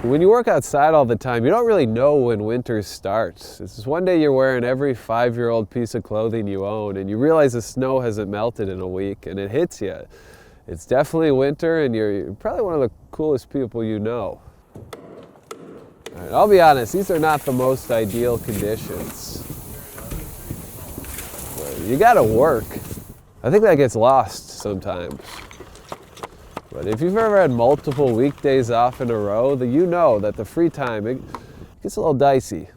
When you work outside all the time, you don't really know when winter starts. It's just one day you're wearing every 5-year-old piece of clothing you own, and you realize the snow hasn't melted in a week, and it hits you. It's definitely winter, and you're probably one of the coolest people you know. All right, I'll be honest, these are not the most ideal conditions. But you gotta work. I think that gets lost sometimes. But if you've ever had multiple weekdays off in a row, then you know that the free time, it gets a little dicey.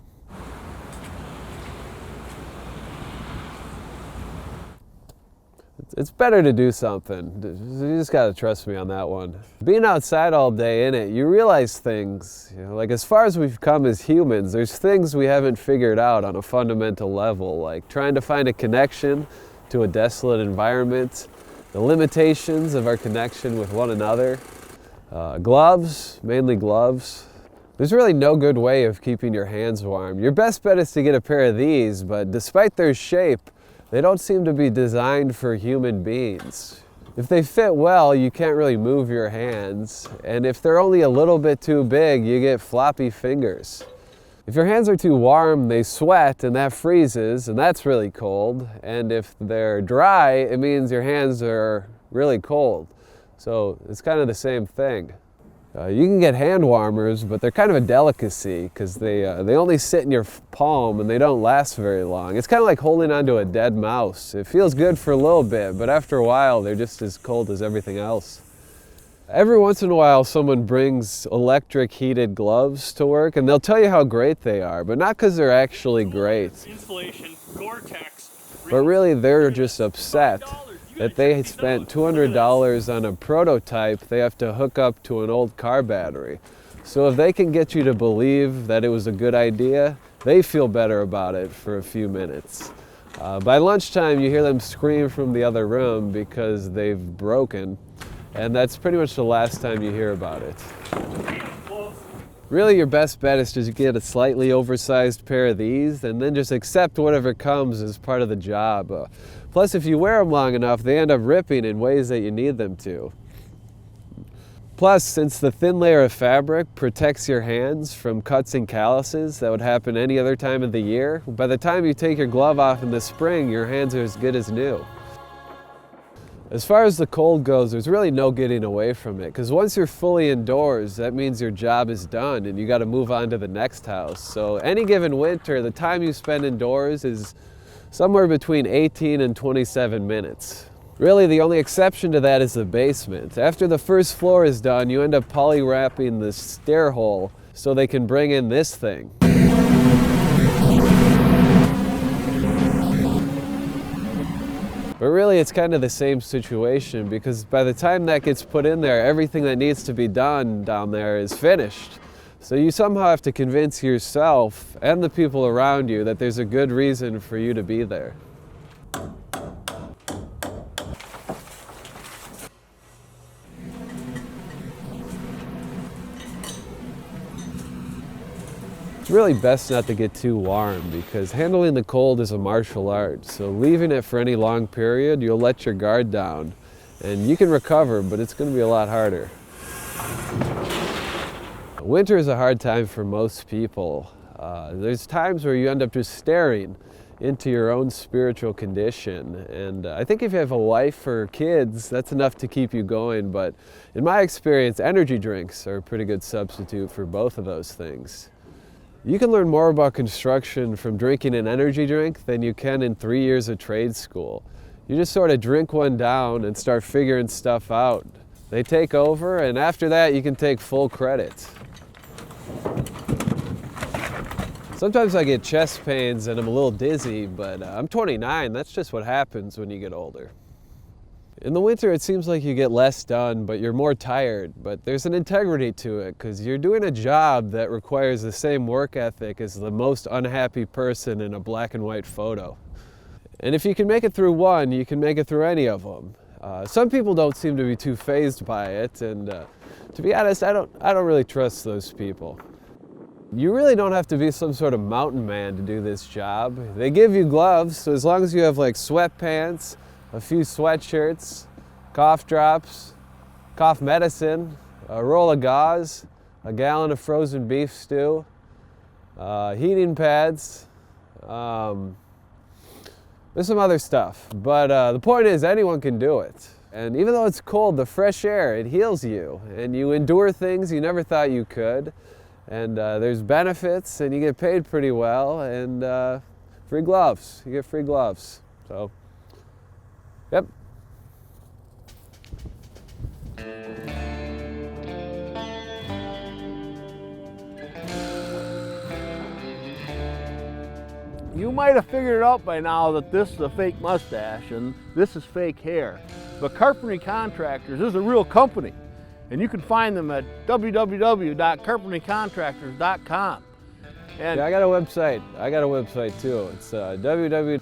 It's better to do something. You just gotta trust me on that one. Being outside all day in it, you realize things. Like as far as we've come as humans, there's things we haven't figured out on a fundamental level, like trying to find a connection to a desolate environment, the limitations of our connection with one another. Gloves, mainly gloves. There's really no good way of keeping your hands warm. Your best bet is to get a pair of these, but despite their shape, they don't seem to be designed for human beings. If they fit well, you can't really move your hands, and if they're only a little bit too big, you get floppy fingers. If your hands are too warm, they sweat, and that freezes, and that's really cold. And if they're dry, it means your hands are really cold. So it's kind of the same thing. You can get hand warmers, but they're kind of a delicacy because they only sit in your palm and they don't last very long. It's kind of like holding onto a dead mouse. It feels good for a little bit, but after a while, they're just as cold as everything else. Every once in a while, someone brings electric heated gloves to work, and they'll tell you how great they are, but not because they're actually great. Insulation, Gore-Tex. But really, they're just upset that they spent $200 on a prototype they have to hook up to an old car battery. So if they can get you to believe that it was a good idea, they feel better about it for a few minutes. By lunchtime, you hear them scream from the other room because they've broken. And that's pretty much the last time you hear about it. Really, your best bet is to get a slightly oversized pair of these and then just accept whatever comes as part of the job. Plus, if you wear them long enough, they end up ripping in ways that you need them to. Plus, since the thin layer of fabric protects your hands from cuts and calluses that would happen any other time of the year, by the time you take your glove off in the spring, your hands are as good as new. As far as the cold goes, there's really no getting away from it, because once you're fully indoors, that means your job is done and you got to move on to the next house. So any given winter, the time you spend indoors is somewhere between 18 and 27 minutes. Really, the only exception to that is the basement. After the first floor is done, you end up poly-wrapping the stair hole so they can bring in this thing. But really, it's kind of the same situation because by the time that gets put in there, everything that needs to be done down there is finished. So you somehow have to convince yourself and the people around you that there's a good reason for you to be there. It's really best not to get too warm because handling the cold is a martial art. So leaving it for any long period, you'll let your guard down. And you can recover, but it's going to be a lot harder. Winter is a hard time for most people. There's times where you end up just staring into your own spiritual condition. And I think if you have a wife or kids, that's enough to keep you going. But in my experience, energy drinks are a pretty good substitute for both of those things. You can learn more about construction from drinking an energy drink than you can in 3 years of trade school. You just sort of drink one down and start figuring stuff out. They take over, and after that, you can take full credit. Sometimes I get chest pains and I'm a little dizzy, but I'm 29. That's just what happens when you get older. In the winter, it seems like you get less done, but you're more tired. But there's an integrity to it, because you're doing a job that requires the same work ethic as the most unhappy person in a black and white photo. And if you can make it through one, you can make it through any of them. Some people don't seem to be too fazed by it, and to be honest, I don't really trust those people. You really don't have to be some sort of mountain man to do this job. They give you gloves, so as long as you have like sweatpants, a few sweatshirts, cough drops, cough medicine, a roll of gauze, a gallon of frozen beef stew, heating pads. There's some other stuff, but the point is anyone can do it. And even though it's cold, the fresh air, it heals you, and you endure things you never thought you could. And there's benefits, and you get paid pretty well, and free gloves. You get free gloves. So, yep. You might have figured it out by now that this is a fake mustache and this is fake hair. But Carpentry Contractors is a real company, and you can find them at www.carpentrycontractors.com. Yeah, I got a website. I got a website too. It's www